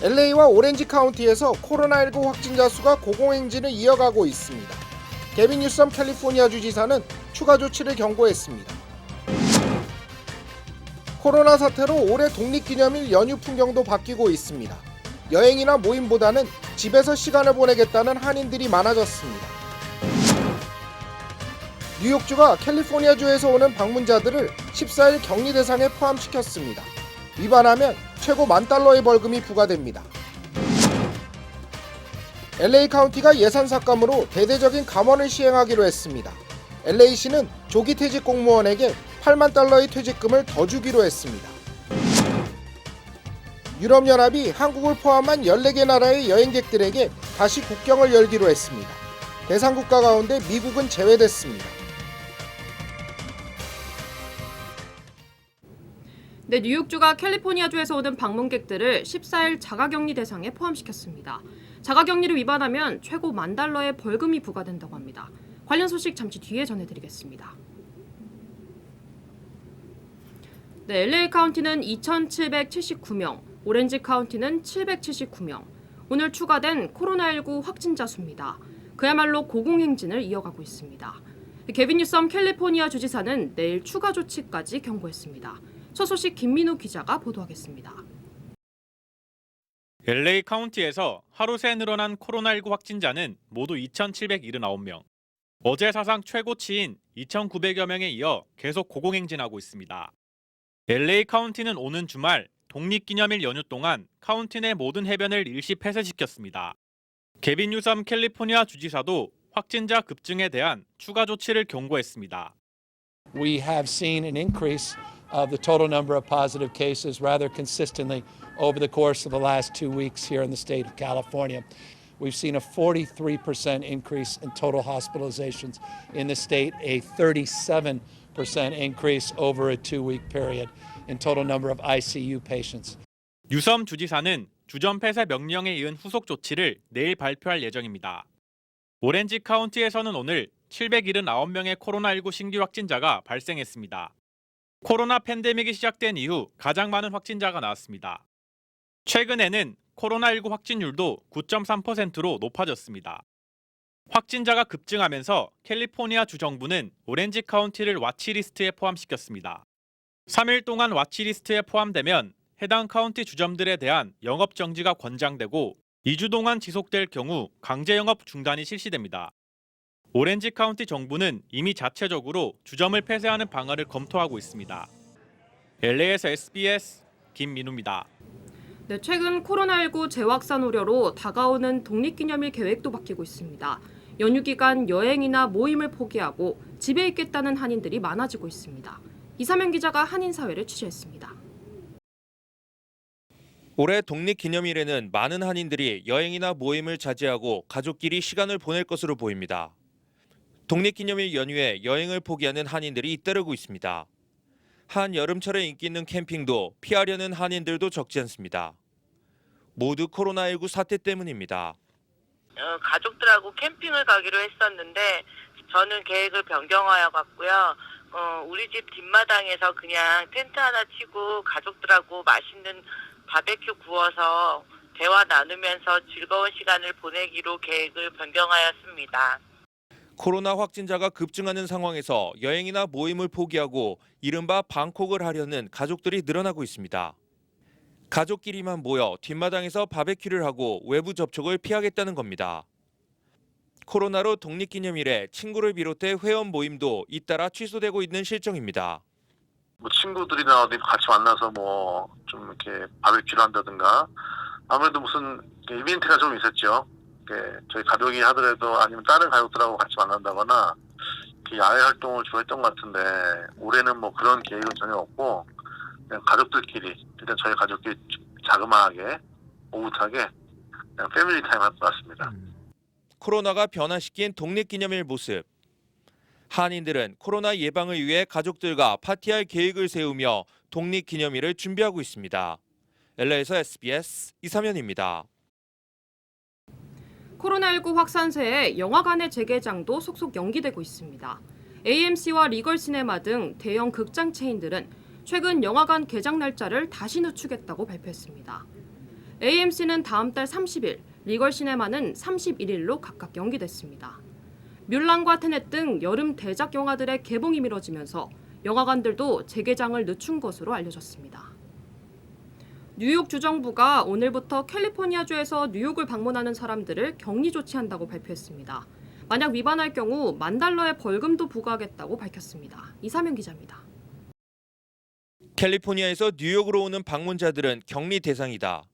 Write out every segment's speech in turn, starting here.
LA와 오렌지 카운티에서 코로나19 확진자 수가 고공행진을 이어가고 있습니다. 게빈 뉴섬 캘리포니아 주지사는 추가 조치를 경고했습니다. 코로나 사태로 올해 독립기념일 연휴 풍경도 바뀌고 있습니다. 여행이나 모임보다는 집에서 시간을 보내겠다는 한인들이 많아졌습니다. 뉴욕주가 캘리포니아주에서 오는 방문자들을 14일 격리 대상에 포함시켰습니다. 위반하면 최고 $10,000의 벌금이 부과됩니다. LA 카운티가 예산 삭감으로 대대적인 감원을 시행하기로 했습니다. LA시는 조기 퇴직 공무원에게 $80,000의 퇴직금을 더 주기로 했습니다. 유럽연합이 한국을 포함한 14개 나라의 여행객들에게 다시 국경을 열기로 했습니다. 대상 국가 가운데 미국은 제외됐습니다. 네, 뉴욕주가 캘리포니아주에서 오는 방문객들을 14일 자가격리 대상에 포함시켰습니다. 자가격리를 위반하면 최고 $10,000의 벌금이 부과된다고 합니다. 관련 소식 잠시 뒤에 전해드리겠습니다. 네, LA 카운티는 2,779명, 오렌지 카운티는 779명. 오늘 추가된 코로나19 확진자 수입니다. 그야말로 고공행진을 이어가고 있습니다. 게빈 뉴섬 캘리포니아 주지사는 내일 추가 조치까지 경고했습니다. 첫 소식 김민우 기자가 보도하겠습니다. LA 카운티에서 하루 새 늘어난 코로나19 확진자는 모두 2,779명. 어제 사상 최고치인 2,900여 명에 이어 계속 고공행진하고 있습니다. LA 카운티는 오는 주말 독립기념일 연휴 동안 카운티 내 모든 해변을 일시 폐쇄시켰습니다. 게빈 뉴섬 캘리포니아 주지사도 확진자 급증에 대한 추가 조치를 경고했습니다. We have seen an increase of the total number of positive cases rather consistently over the course of the last 2 weeks here in the state of California. We've seen a 43% increase in total hospitalizations in the state, a 37% increase over a 2-week period in total number of ICU patients. 뉴섬 주지사는 주점 폐쇄 명령에 이은 후속 조치를 내일 발표할 예정입니다. 오렌지 카운티에서는 오늘 779명의 코로나19 신규 확진자가 발생했습니다. 코로나 팬데믹이 시작된 이후 가장 많은 확진자가 나왔습니다. 최근에는 코로나19 확진율도 9.3%로 높아졌습니다. 확진자가 급증하면서 캘리포니아 주 정부는 오렌지 카운티를 와치리스트에 포함시켰습니다. 3일 동안 와치리스트에 포함되면 해당 카운티 주점들에 대한 영업 정지가 권장되고 2주 동안 지속될 경우 강제 영업 중단이 실시됩니다. 오렌지 카운티 정부는 이미 자체적으로 주점을 폐쇄하는 방안을 검토하고 있습니다. LA에서 SBS 김민우입니다. 네, 최근 코로나19 재확산 우려로 다가오는 독립기념일 계획도 바뀌고 있습니다. 연휴 기간 여행이나 모임을 포기하고 집에 있겠다는 한인들이 많아지고 있습니다. 이사면 기자가 한인사회를 취재했습니다. 올해 독립기념일에는 많은 한인들이 여행이나 모임을 자제하고 가족끼리 시간을 보낼 것으로 보입니다. 독립기념일 연휴에 여행을 포기하는 한인들이 잇따르고 있습니다. 한 여름철에 인기 있는 캠핑도 피하려는 한인들도 적지 않습니다. 모두 코로나19 사태 때문입니다. 가족들하고 캠핑을 가기로 했었는데 저는 계획을 변경하여 갔고요. 우리 집 뒷마당에서 그냥 텐트 하나 치고 가족들하고 맛있는 바베큐 구워서 대화 나누면서 즐거운 시간을 보내기로 계획을 변경하였습니다. 코로나 확진자가 급증하는 상황에서 여행이나 모임을 포기하고 이른바 방콕을 하려는 가족들이 늘어나고 있습니다. 가족끼리만 모여 뒷마당에서 바베큐를 하고 외부 접촉을 피하겠다는 겁니다. 코로나로 독립기념일에 친구를 비롯해 회원 모임도 잇따라 취소되고 있는 실정입니다. 친구들이나 어디 같이 만나서 좀 이렇게 바베큐를 한다든가 아무래도 무슨 이벤트가 좀 있었죠. 저희 가족이 하더라도 아니면 다른 가족들하고 같이 만난다거나 야외 활동을 주로 했던 것 같은데 올해는 그런 계획은 전혀 없고 그냥 가족들끼리 일단 저희 가족끼리 자그마하게 오붓하게 그냥 패밀리 타임 할 것 같습니다. 코로나가 변화시킨 독립기념일 모습. 한인들은 코로나 예방을 위해 가족들과 파티할 계획을 세우며 독립기념일을 준비하고 있습니다. LA에서 SBS 이사면입니다. 코로나19 확산세에 영화관의 재개장도 속속 연기되고 있습니다. AMC와 리걸 시네마 등 대형 극장 체인들은 최근 영화관 개장 날짜를 다시 늦추겠다고 발표했습니다. AMC는 다음 달 30일, 리걸 시네마는 31일로 각각 연기됐습니다. 뮬란과 테넷 등 여름 대작 영화들의 개봉이 미뤄지면서 영화관들도 재개장을 늦춘 것으로 알려졌습니다. 뉴욕 주정부가 오늘부터 캘리포니아주에서 뉴욕을 방문하는 사람들을 격리 조치한다고 발표했습니다. 만약 위반할 경우 $10,000의 벌금도 부과하겠다고 밝혔습니다. 이사명 기자입니다. 캘리포니아에서 뉴욕으로 오는 방문자들은 격리 대상이다.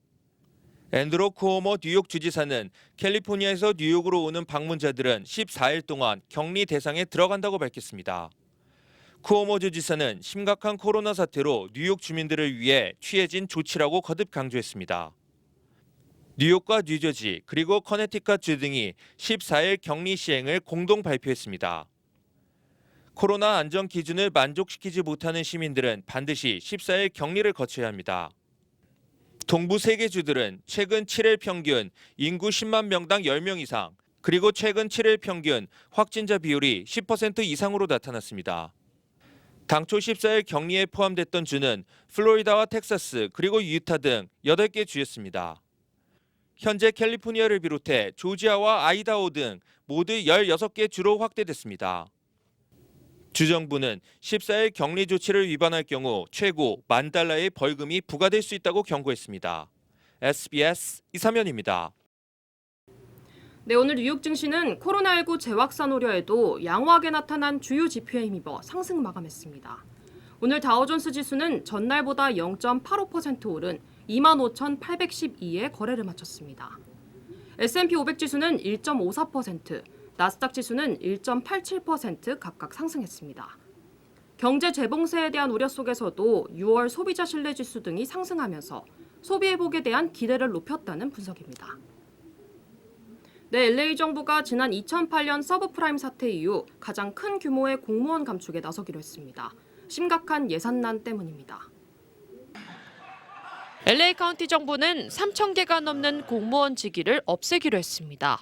앤드루 쿠오모 뉴욕 주지사는 캘리포니아에서 뉴욕으로 오는 방문자들은 14일 동안 격리 대상에 들어간다고 밝혔습니다. 쿠오모 주지사는 심각한 코로나 사태로 뉴욕 주민들을 위해 취해진 조치라고 거듭 강조했습니다. 뉴욕과 뉴저지 그리고 커네티컷 주 등이 14일 격리 시행을 공동 발표했습니다. 코로나 안전 기준을 만족시키지 못하는 시민들은 반드시 14일 격리를 거쳐야 합니다. 동부 3개 주들은 최근 7일 평균 인구 10만 명당 10명 이상, 그리고 최근 7일 평균 확진자 비율이 10% 이상으로 나타났습니다. 당초 14일 격리에 포함됐던 주는 플로리다와 텍사스 그리고 유타 등 8개 주였습니다. 현재 캘리포니아를 비롯해 조지아와 아이다호 등 모두 16개 주로 확대됐습니다. 주정부는 14일 격리 조치를 위반할 경우 최고 $10,000의 벌금이 부과될 수 있다고 경고했습니다. SBS 이사면입니다. 네, 오늘 뉴욕 증시는 코로나19 재확산 우려에도 양호하게 나타난 주요 지표에 힘입어 상승 마감했습니다. 오늘 다우존스 지수는 전날보다 0.85% 오른 25,812에 거래를 마쳤습니다. S&P 500 지수는 1.54%, 나스닥 지수는 1.87% 각각 상승했습니다. 경제 재봉쇄에 대한 우려 속에서도 6월 소비자 신뢰 지수 등이 상승하면서 소비 회복에 대한 기대를 높였다는 분석입니다. 네, LA 정부가 지난 2008년 서브프라임 사태 이후 가장 큰 규모의 공무원 감축에 나서기로 했습니다. 심각한 예산난 때문입니다. LA 카운티 정부는 3,000개가 넘는 공무원 직위를 없애기로 했습니다.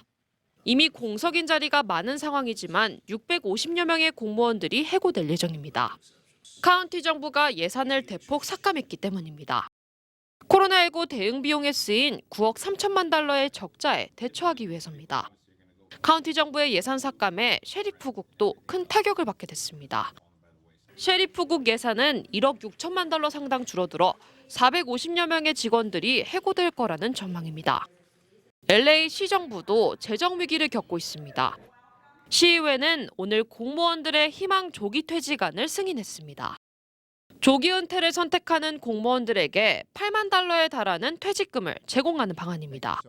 이미 공석인 자리가 많은 상황이지만 650여 명의 공무원들이 해고될 예정입니다. 카운티 정부가 예산을 대폭 삭감했기 때문입니다. 코로나19 대응 비용에 쓰인 9억 3천만 달러의 적자에 대처하기 위해서입니다. 카운티 정부의 예산 삭감에 셰리프국도 큰 타격을 받게 됐습니다. 셰리프국 예산은 1억 6천만 달러 상당 줄어들어 450여 명의 직원들이 해고될 거라는 전망입니다. LA 시정부도 재정 위기를 겪고 있습니다. 시의회는 오늘 공무원들의 희망 조기 퇴직안을 승인했습니다. 조기 은퇴를 선택하는 공무원들에게 $80,000에 달하는 퇴직금을 제공하는 방안입니다.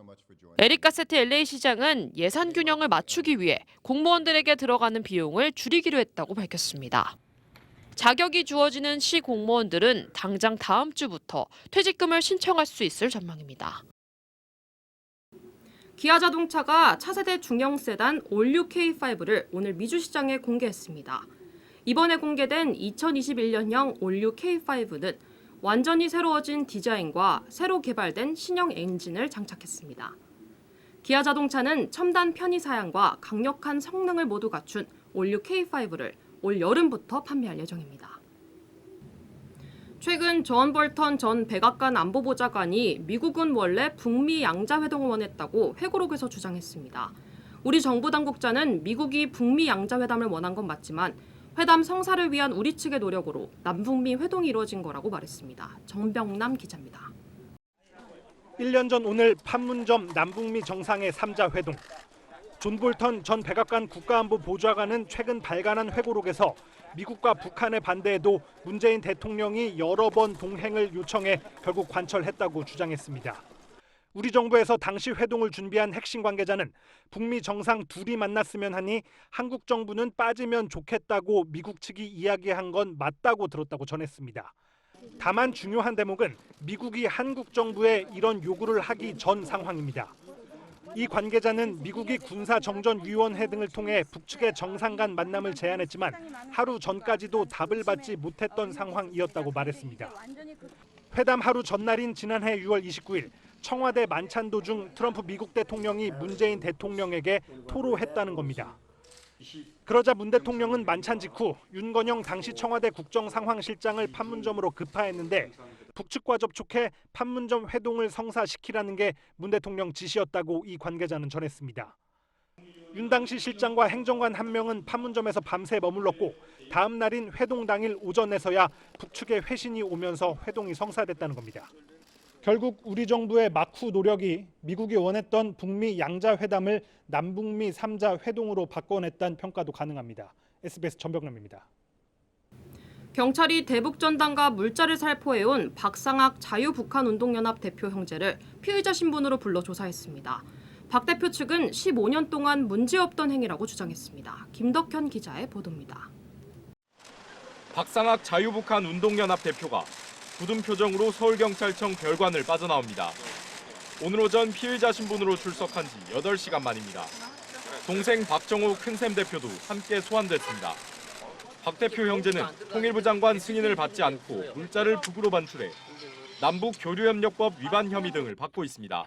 에릭 가세트 LA 시장은 예산 균형을 맞추기 위해 공무원들에게 들어가는 비용을 줄이기로 했다고 밝혔습니다. 자격이 주어지는 시 공무원들은 당장 다음 주부터 퇴직금을 신청할 수 있을 전망입니다. 기아자동차가 차세대 중형 세단 올류 K5를 오늘 미주 시장에 공개했습니다. 이번에 공개된 2021년형 올류 K5는 완전히 새로워진 디자인과 새로 개발된 신형 엔진을 장착했습니다. 기아자동차는 첨단 편의 사양과 강력한 성능을 모두 갖춘 올류 K5를 올 여름부터 판매할 예정입니다. 최근 존 볼턴 전 백악관 안보보좌관이 미국은 원래 북미 양자회동을 원했다고 회고록에서 주장했습니다. 우리 정부 당국자는 미국이 북미 양자회담을 원한 건 맞지만 회담 성사를 위한 우리 측의 노력으로 남북미 회동이 이루어진 거라고 말했습니다. 정병남 기자입니다. 1년 전 오늘 판문점 남북미 정상의 3자 회동. 존 볼턴 전 백악관 국가안보 보좌관은 최근 발간한 회고록에서 미국과 북한의 반대에도 문재인 대통령이 여러 번 동행을 요청해 결국 관철했다고 주장했습니다. 우리 정부에서 당시 회동을 준비한 핵심 관계자는 북미 정상 둘이 만났으면 하니 한국 정부는 빠지면 좋겠다고 미국 측이 이야기한 건 맞다고 들었다고 전했습니다. 다만 중요한 대목은 미국이 한국 정부에 이런 요구를 하기 전 상황입니다. 이 관계자는 미국이 군사정전위원회 등을 통해 북측의 정상 간 만남을 제안했지만 하루 전까지도 답을 받지 못했던 상황이었다고 말했습니다. 회담 하루 전날인 지난해 6월 29일 청와대 만찬 도중 트럼프 미국 대통령이 문재인 대통령에게 토로했다는 겁니다. 그러자 문 대통령은 만찬 직후 윤건영 당시 청와대 국정상황실장을 판문점으로 급파했는데 북측과 접촉해 판문점 회동을 성사시키라는 게 문 대통령 지시였다고 이 관계자는 전했습니다. 윤 당시 실장과 행정관 한 명은 판문점에서 밤새 머물렀고 다음 날인 회동 당일 오전에서야 북측의 회신이 오면서 회동이 성사됐다는 겁니다. 결국 우리 정부의 막후 노력이 미국이 원했던 북미 양자 회담을 남북미 3자 회동으로 바꿔냈다는 평가도 가능합니다. SBS 전병남입니다. 경찰이 대북전단과 물자를 살포해온 박상학 자유북한운동연합 대표 형제를 피의자 신분으로 불러 조사했습니다. 박 대표 측은 15년 동안 문제없던 행위라고 주장했습니다. 김덕현 기자의 보도입니다. 박상학 자유북한운동연합 대표가 굳은 표정으로 서울경찰청 별관을 빠져나옵니다. 오늘 오전 피의자 신분으로 출석한 지 8시간 만입니다. 동생 박정호 큰샘 대표도 함께 소환됐습니다. 박 대표 형제는 통일부 장관 승인을 받지 않고 물자를 북으로 반출해 남북 교류협력법 위반 혐의 등을 받고 있습니다.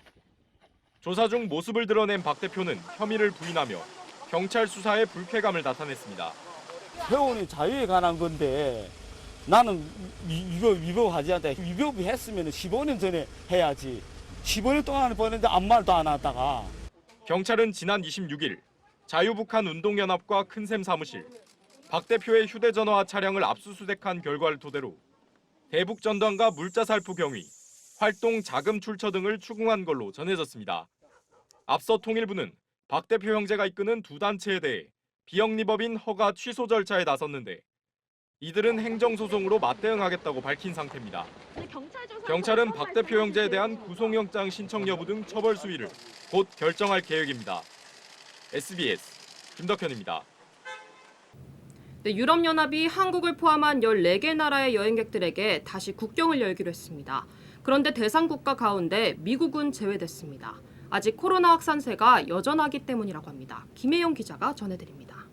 조사 중 모습을 드러낸 박 대표는 혐의를 부인하며 경찰 수사에 불쾌감을 나타냈습니다. 회원의 자유에 관한 건데 나는 이거 위법하지 않다. 위법했으면 15년 전에 해야지. 15년 동안 보냈는데 아무 말도 안 하다가. 경찰은 지난 26일 자유북한운동연합과 큰샘 사무실, 박 대표의 휴대전화와 차량을 압수수색한 결과를 토대로 대북전단과 물자살포 경위, 활동 자금 출처 등을 추궁한 걸로 전해졌습니다. 앞서 통일부는 박 대표 형제가 이끄는 두 단체에 대해 비영리법인 허가 취소 절차에 나섰는데 이들은 행정소송으로 맞대응하겠다고 밝힌 상태입니다. 경찰은 박 대표 형제에 대한 구속영장 신청 여부 등 처벌 수위를 곧 결정할 계획입니다. SBS 김덕현입니다. 네, 유럽연합이 한국을 포함한 14개 나라의 여행객들에게 다시 국경을 열기로 했습니다. 그런데 대상 국가 가운데 미국은 제외됐습니다. 아직 코로나 확산세가 여전하기 때문이라고 합니다. 김혜영 기자가 전해드립니다.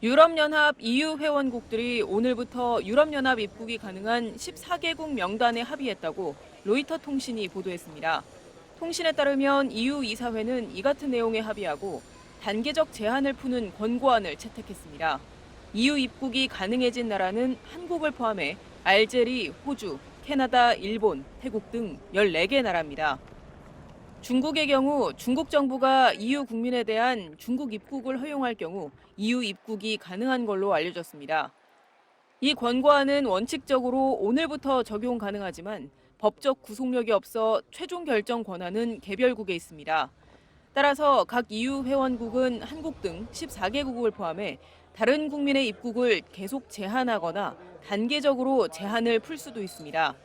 유럽연합 EU 회원국들이 오늘부터 유럽연합 입국이 가능한 14개국 명단에 합의했다고 로이터 통신이 보도했습니다. 통신에 따르면 EU 이사회는 이 같은 내용에 합의하고 단계적 제한을 푸는 권고안을 채택했습니다. EU 입국이 가능해진 나라는 한국을 포함해 알제리, 호주, 캐나다, 일본, 태국 등 14개 나라입니다. 중국의 경우 중국 정부가 EU 국민에 대한 중국 입국을 허용할 경우 EU 입국이 가능한 걸로 알려졌습니다. 이 권고안은 원칙적으로 오늘부터 적용 가능하지만 법적 구속력이 없어 최종 결정 권한은 개별국에 있습니다. 따라서 각 EU 회원국은 한국 등 14개국을 포함해 다른 국민의 입국을 계속 제한하거나 단계적으로 제한을 풀 수도 있습니다.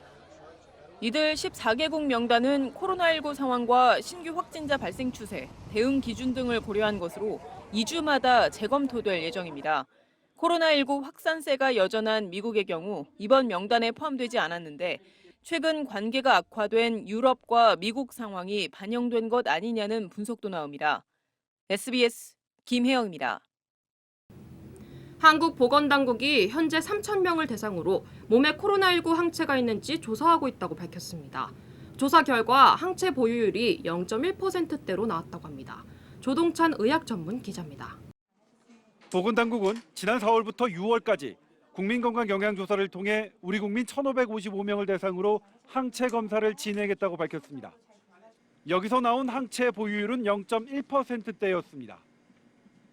이들 14개국 명단은 코로나19 상황과 신규 확진자 발생 추세, 대응 기준 등을 고려한 것으로 2주마다 재검토될 예정입니다. 코로나19 확산세가 여전한 미국의 경우 이번 명단에 포함되지 않았는데 최근 관계가 악화된 유럽과 미국 상황이 반영된 것 아니냐는 분석도 나옵니다. SBS 김혜영입니다. 한국 보건당국이 현재 3,000명을 대상으로 몸에 코로나19 항체가 있는지 조사하고 있다고 밝혔습니다. 조사 결과 항체 보유율이 0.1%대로 나왔다고 합니다. 조동찬 의학 전문 기자입니다. 보건당국은 지난 4월부터 6월까지 국민건강영양조사를 통해 우리 국민 1,555명을 대상으로 항체 검사를 진행했다고 밝혔습니다. 여기서 나온 항체 보유율은 0.1%대였습니다.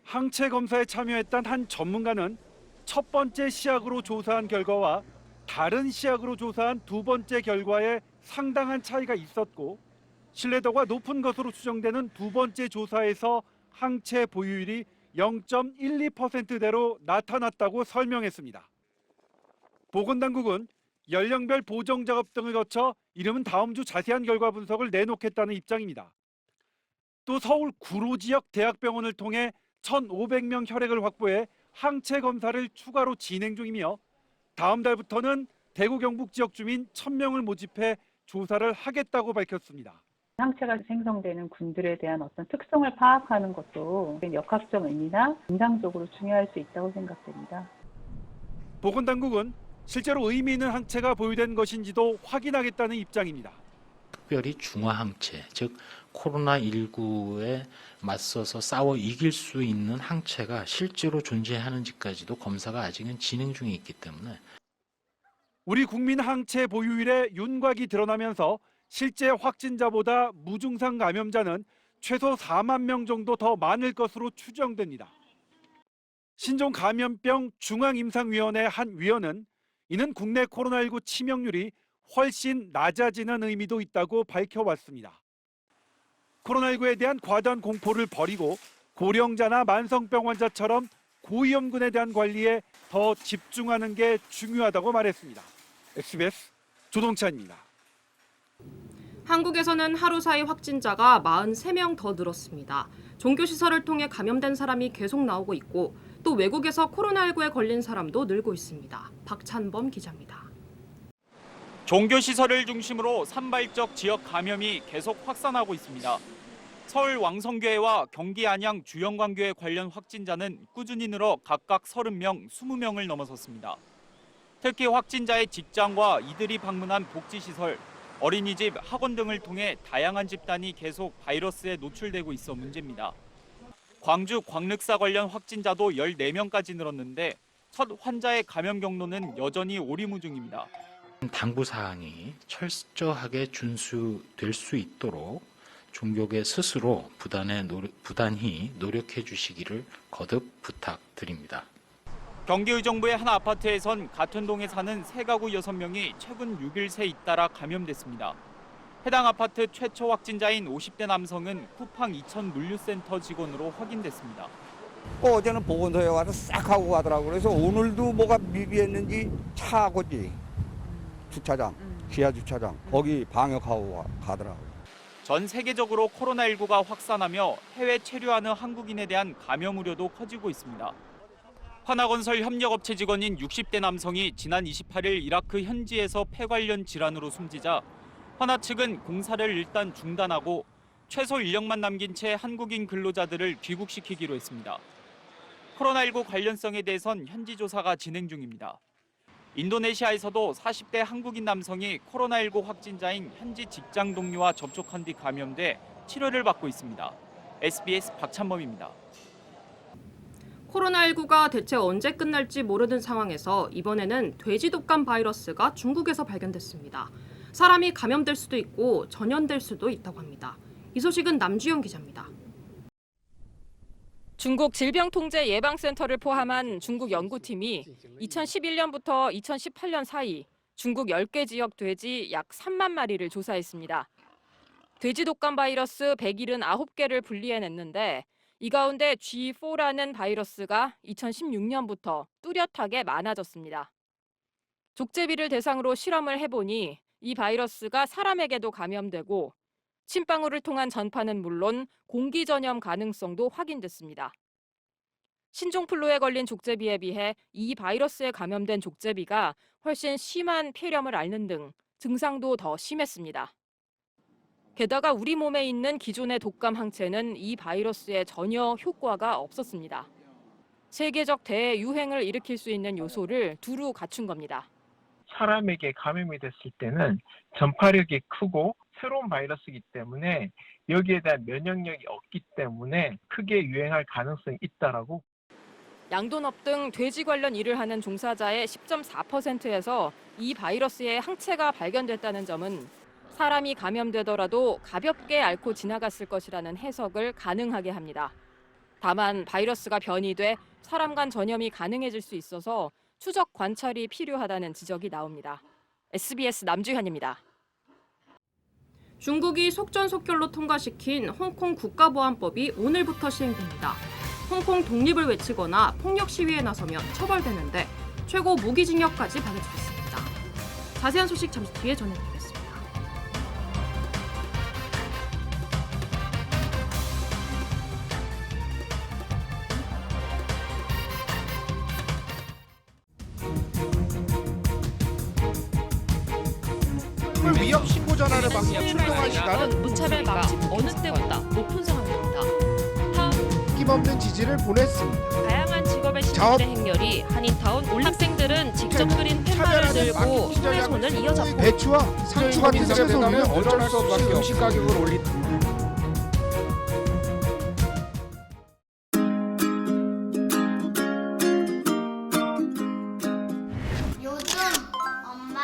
항체 검사에 참여했던 한 전문가는 첫 번째 시약으로 조사한 결과와 다른 시약으로 조사한 두 번째 결과에 상당한 차이가 있었고 신뢰도가 높은 것으로 추정되는 두 번째 조사에서 항체 보유율이 0.12%대로 나타났다고 설명했습니다. 보건당국은 연령별 보정 작업 등을 거쳐 이르면 다음 주 자세한 결과 분석을 내놓겠다는 입장입니다. 또 서울 구로 지역 대학병원을 통해 1,500명 혈액을 확보해 항체 검사를 추가로 진행 중이며 다음 달부터는 대구 경북 지역 주민 1,000명을 모집해 조사를 하겠다고 밝혔습니다. 항체가 생성되는 군들에 대한 어떤 특성을 파악하는 것도 역학적 의미나 임상적으로 중요할 수 있다고 생각됩니다. 보건당국은 실제로 의미 있는 항체가 보유된 것인지도 확인하겠다는 입장입니다. 특별히 중화항체, 즉 코로나19에 맞서서 싸워 이길 수 있는 항체가 실제로 존재하는지까지도 검사가 아직은 진행 중에 있기 때문에 우리 국민 항체 보유율의 윤곽이 드러나면서 실제 확진자보다 무증상 감염자는 최소 4만 명 정도 더 많을 것으로 추정됩니다. 신종감염병 중앙임상위원회 한 위원은 이는 국내 코로나19 치명률이 훨씬 낮아지는 의미도 있다고 밝혀왔습니다. 코로나19에 대한 과도한 공포를 버리고 고령자나 만성병 환자처럼 고위험군에 대한 관리에 더 집중하는 게 중요하다고 말했습니다. SBS 조동찬입니다. 한국에서는 하루 사이 확진자가 43명 더 늘었습니다. 종교시설을 통해 감염된 사람이 계속 나오고 있고 또 외국에서 코로나19에 걸린 사람도 늘고 있습니다. 박찬범 기자입니다. 종교시설을 중심으로 산발적 지역 감염이 계속 확산하고 있습니다. 서울 왕성교회와 경기 안양 주영광교회 관련 확진자는 꾸준히 늘어 각각 30명, 20명을 넘어섰습니다. 특히 확진자의 직장과 이들이 방문한 복지시설, 어린이집, 학원 등을 통해 다양한 집단이 계속 바이러스에 노출되고 있어 문제입니다. 광주 광륵사 관련 확진자도 14명까지 늘었는데 첫 환자의 감염 경로는 여전히 오리무중입니다. 당부 사항이 철저하게 준수될 수 있도록 종교계 스스로 부단히 노력해 주시기를 거듭 부탁드립니다. 경기의정부의 한 아파트에선 같은 동에 사는 세 가구 6명이 최근 6일 새 잇따라 감염됐습니다. 해당 아파트 최초 확진자인 50대 남성은 쿠팡 이천 물류센터 직원으로 확인됐습니다. 어제는 보건소에 와서 싹 하고 가더라고요. 그래서 오늘도 뭐가 미비했는지 차고지 주차장, 지하 주차장 거기 방역하고 가더라고요. 전 세계적으로 코로나19가 확산하며 해외 체류하는 한국인에 대한 감염 우려도 커지고 있습니다. 하나건설 협력업체 직원인 60대 남성이 지난 28일 이라크 현지에서 폐 관련 질환으로 숨지자 하나 측은 공사를 일단 중단하고 최소 인력만 남긴 채 한국인 근로자들을 귀국시키기로 했습니다. 코로나19 관련성에 대해선 현지 조사가 진행 중입니다. 인도네시아에서도 40대 한국인 남성이 코로나19 확진자인 현지 직장 동료와 접촉한 뒤 감염돼 치료를 받고 있습니다. SBS 박찬범입니다. 코로나19가 대체 언제 끝날지 모르는 상황에서 이번에는 돼지 독감 바이러스가 중국에서 발견됐습니다. 사람이 감염될 수도 있고 전염될 수도 있다고 합니다. 이 소식은 남주영 기자입니다. 중국 질병통제예방센터를 포함한 중국 연구팀이 2011년부터 2018년 사이 중국 10개 지역 돼지 약 3만 마리를 조사했습니다. 돼지 독감 바이러스 179개를 분리해냈는데 이 가운데 G4라는 바이러스가 2016년부터 뚜렷하게 많아졌습니다. 족제비를 대상으로 실험을 해보니 이 바이러스가 사람에게도 감염되고 침방울을 통한 전파는 물론 공기 전염 가능성도 확인됐습니다. 신종플루에 걸린 족제비에 비해 이 바이러스에 감염된 족제비가 훨씬 심한 폐렴을 앓는 등 증상도 더 심했습니다. 게다가 우리 몸에 있는 기존의 독감 항체는 이 바이러스에 전혀 효과가 없었습니다. 세계적 대유행을 일으킬 수 있는 요소를 두루 갖춘 겁니다. 사람에게 감염이 됐을 때는 전파력이 크고 새로운 바이러스이기 때문에 여기에 대한 면역력이 없기 때문에 크게 유행할 가능성이 있다라고. 양돈업 등 돼지 관련 일을 하는 종사자의 10.4%에서 이 바이러스의 항체가 발견됐다는 점은 사람이 감염되더라도 가볍게 앓고 지나갔을 것이라는 해석을 가능하게 합니다. 다만 바이러스가 변이돼 사람 간 전염이 가능해질 수 있어서 추적 관찰이 필요하다는 지적이 나옵니다. SBS 남주현입니다. 중국이 속전속결로 통과시킨 홍콩 국가보안법이 오늘부터 시행됩니다. 홍콩 독립을 외치거나 폭력 시위에 나서면 처벌되는데 최고 무기징역까지 받을 수 있습니다. 자세한 소식 잠시 뒤에 전해드리겠습니다. 위협 신고 전화를 받고 출동한 시간은 무차별 방지 어느 때보다 높은 상황입니다. 힘없는 지지를 보냈습니다. 다양한 직업의 신입대 행렬이 한인타운 학생들은 직접 그린 팻말을 들고 손에 손을 이어잡고 배추와 상추 같은 채소는 어쩔 수 없이 음식 가격을 올린 요즘 엄마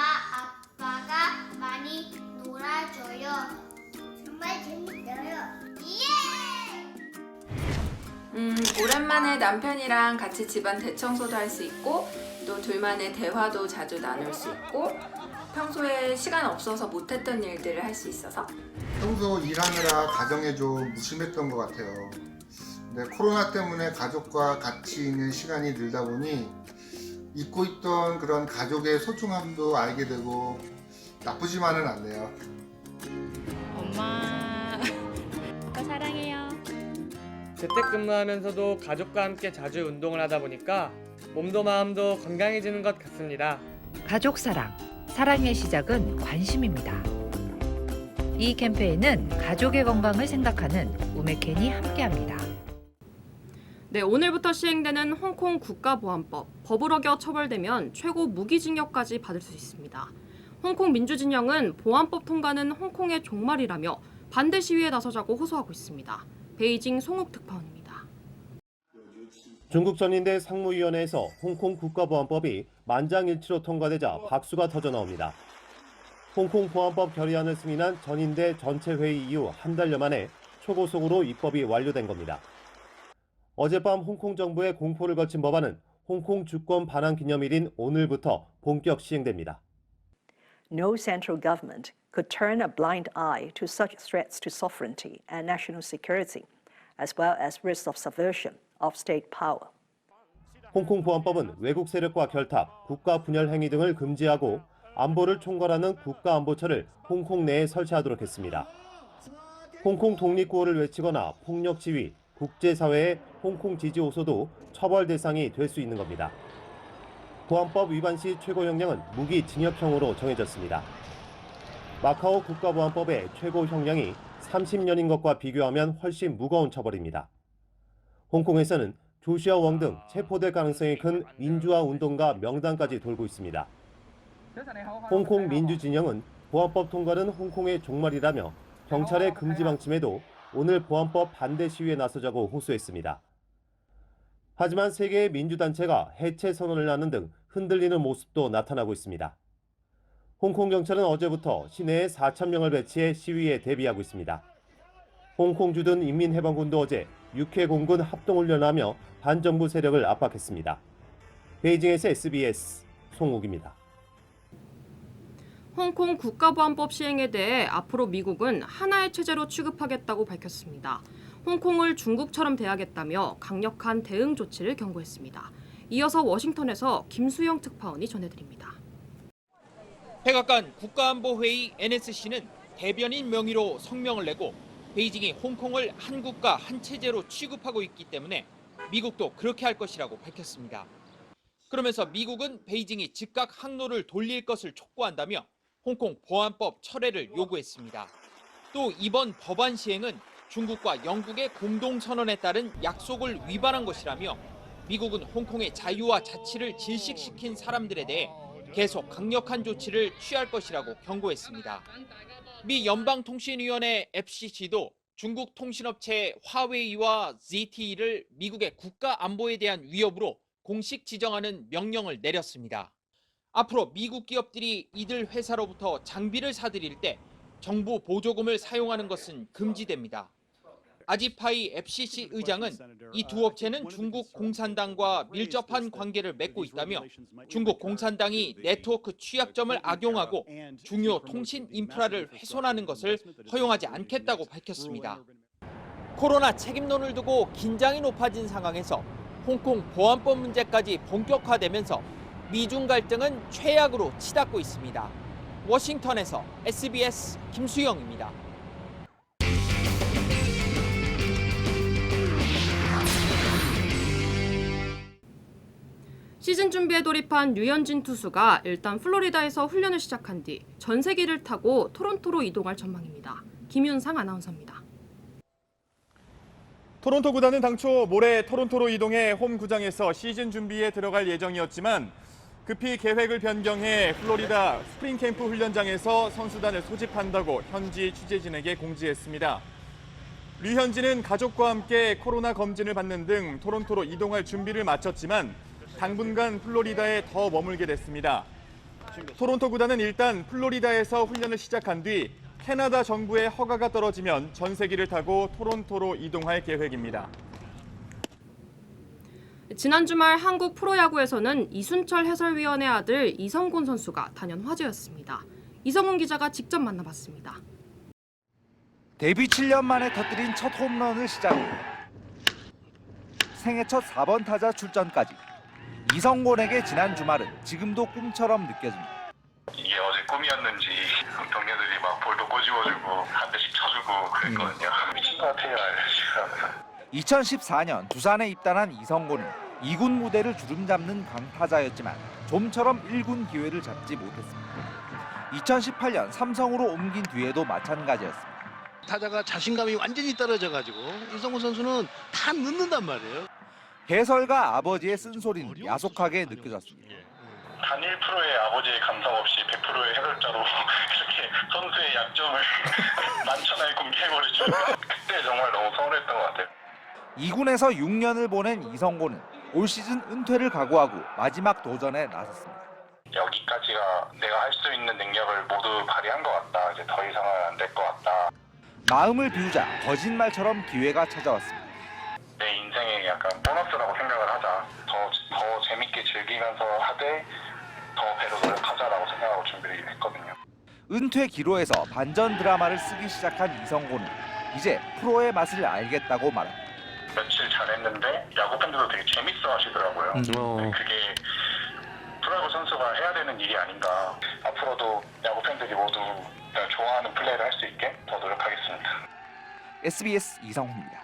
오랜만에 남편이랑 같이 집안 대청소도 할 수 있고 또 둘만의 대화도 자주 나눌 수 있고 평소에 시간 없어서 못했던 일들을 할 수 있어서 평소 일하느라 가정에 좀 무심했던 것 같아요. 근데 코로나 때문에 가족과 같이 있는 시간이 늘다 보니 잊고 있던 그런 가족의 소중함도 알게 되고 나쁘지만은 않네요. 엄마, 아빠 사랑해요. 재택근무하면서도 가족과 함께 자주 운동을 하다 보니까 몸도 마음도 건강해지는 것 같습니다. 가족 사랑, 사랑의 시작은 관심입니다. 이 캠페인은 가족의 건강을 생각하는 우메켄이 함께합니다. 네, 오늘부터 시행되는 홍콩 국가보안법. 법을 어겨 처벌되면 최고 무기징역까지 받을 수 있습니다. 홍콩 민주진영은 보안법 통과는 홍콩의 종말이라며 반대 시위에 나서자고 호소하고 있습니다. 베이징 송욱 특파원입니다. 중국 전인대 상무위원회에서 홍콩 국가보안법이 만장일치로 통과되자 박수가 터져나옵니다. 홍콩 보안법 결의안을 승인한 전인대 전체 회의 이후 한 달여 만에 초고속으로 입법이 완료된 겁니다. 어젯밤 홍콩 정부의 공포를 거친 법안은 홍콩 주권 반환 기념일인 오늘부터 본격 시행됩니다. No central government could turn a blind eye to such threats to sovereignty and national security, as well as risks of subversion of state power. 홍콩 보안법은 외국 세력과 결탁, 국가 분열 행위 등을 금지하고 안보를 총괄하는 국가안보처를 홍콩 내에 설치하도록 했습니다. 홍콩 독립구호를 외치거나 폭력 지휘, 국제사회의 홍콩 지지 호소도 처벌 대상이 될 수 있는 겁니다. 보안법 위반 시 최고형량은 무기징역형으로 정해졌습니다. 마카오 국가보안법의 최고형량이 30년인 것과 비교하면 훨씬 무거운 처벌입니다. 홍콩에서는 조시아 웡 등 체포될 가능성이 큰 민주화 운동가 명단까지 돌고 있습니다. 홍콩 민주진영은 보안법 통과는 홍콩의 종말이라며 경찰의 금지 방침에도 오늘 보안법 반대 시위에 나서자고 호소했습니다. 하지만 세계의 민주단체가 해체 선언을 하는 등 흔들리는 모습도 나타나고 있습니다. 홍콩 경찰은 어제부터 시내에 4,000명을 배치해 시위에 대비하고 있습니다. 홍콩 주둔 인민해방군도 어제 6회 공군 합동훈련을 하며 반정부 세력을 압박했습니다. 베이징에서 SBS 송욱입니다. 홍콩 국가보안법 시행에 대해 앞으로 미국은 하나의 체제로 취급하겠다고 밝혔습니다. 홍콩을 중국처럼 대하겠다며 강력한 대응 조치를 경고했습니다. 이어서 워싱턴에서 김수영 특파원이 전해드립니다. 백악관 국가안보회의 NSC는 대변인 명의로 성명을 내고 베이징이 홍콩을 한 국가 한 체제로 취급하고 있기 때문에 미국도 그렇게 할 것이라고 밝혔습니다. 그러면서 미국은 베이징이 즉각 항로를 돌릴 것을 촉구한다며 홍콩 보안법 철회를 요구했습니다. 또 이번 법안 시행은 중국과 영국의 공동선언에 따른 약속을 위반한 것이라며 미국은 홍콩의 자유와 자치를 질식시킨 사람들에 대해 계속 강력한 조치를 취할 것이라고 경고했습니다. 미 연방통신위원회 FCC도 중국 통신업체 화웨이와 ZTE를 미국의 국가 안보에 대한 위협으로 공식 지정하는 명령을 내렸습니다. 앞으로 미국 기업들이 이들 회사로부터 장비를 사들일 때 정부 보조금을 사용하는 것은 금지됩니다. 아지파이 FCC 의장은 이 두 업체는 중국 공산당과 밀접한 관계를 맺고 있다며 중국 공산당이 네트워크 취약점을 악용하고 중요 통신 인프라를 훼손하는 것을 허용하지 않겠다고 밝혔습니다. 코로나 책임론을 두고 긴장이 높아진 상황에서 홍콩 보안법 문제까지 본격화되면서 미중 갈등은 최악으로 치닫고 있습니다. 워싱턴에서 SBS 김수영입니다. 시즌 준비에 돌입한 류현진 투수가 일단 플로리다에서 훈련을 시작한 뒤 전세기를 타고 토론토로 이동할 전망입니다. 김윤상 아나운서입니다. 토론토 구단은 당초 모레 토론토로 이동해 홈 구장에서 시즌 준비에 들어갈 예정이었지만 급히 계획을 변경해 플로리다 스프링 캠프 훈련장에서 선수단을 소집한다고 현지 취재진에게 공지했습니다. 류현진은 가족과 함께 코로나 검진을 받는 등 토론토로 이동할 준비를 마쳤지만 당분간 플로리다에 더 머물게 됐습니다. 토론토 구단은 일단 플로리다에서 훈련을 시작한 뒤 캐나다 정부의 허가가 떨어지면 전세기를 타고 토론토로 이동할 계획입니다. 지난 주말 한국 프로야구에서는 이순철 해설위원의 아들 이성곤 선수가 단연 화제였습니다. 이성훈 기자가 직접 만나봤습니다. 데뷔 7년 만에 터뜨린 첫 홈런을 시작으로 생애 첫 4번 타자 출전까지 이성곤에게 지난 주말은 지금도 꿈처럼 느껴집니다. 이게 어제 꿈이었는지 동료들이 막 볼도 꼬집어주고 한 대씩 쳐주고 그랬거든요. 미친 것 같아요. 2014년 두산에 입단한 이성곤은 2군 무대를 주름잡는 강타자였지만 좀처럼 1군 기회를 잡지 못했습니다. 2018년 삼성으로 옮긴 뒤에도 마찬가지였습니다. 타자가 자신감이 완전히 떨어져가지고 이성곤 선수는 다 늦는단 말이에요. 해설가 아버지의 쓴소리는 야속하게 느껴졌습니다. 단일 프로의 아버지의 감성 없이 100%의 해설자로 이렇게 선수의 약점을 만천하에 공개해버리죠. 그때 정말 너무 서운했던 것 같아요. 2군에서 6년을 보낸 이성곤은 올 시즌 은퇴를 각오하고 마지막 도전에 나섰습니다. 여기까지가 내가 할 수 있는 능력을 모두 발휘한 것 같다. 이제 더 이상은 안 될 것 같다. 마음을 비우자 거짓말처럼 기회가 찾아왔습니다. 내 인생에 약간 보너스라고 생각을 하자. 더 재밌게 즐기면서 하되 더 배로 노력하자라고 생각하고 준비를 했거든요. 은퇴 기로에서 반전 드라마를 쓰기 시작한 이성곤은 이제 프로의 맛을 알겠다고 말합니다. 며칠 잘했는데 야구 팬들도 되게 재밌어 하시더라고요. 그게 프로야구 선수가 해야 되는 일이 아닌가. 앞으로도 야구 팬들이 모두 좋아하는 플레이를 할 수 있게 더 노력하겠습니다. SBS 이성훈입니다.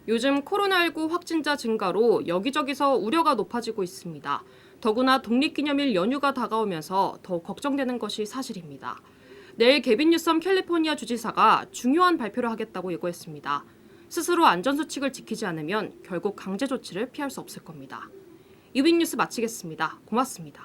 요즘 코로나19 확진자 증가로 여기저기서 우려가 높아지고 있습니다. 더구나 독립기념일 연휴가 다가오면서 더욱 걱정되는 것이 사실입니다. 내일 개빈 뉴섬 캘리포니아 주지사가 중요한 발표를 하겠다고 예고했습니다. 스스로 안전수칙을 지키지 않으면 결국 강제 조치를 피할 수 없을 겁니다. 이윈 뉴스 마치겠습니다. 고맙습니다.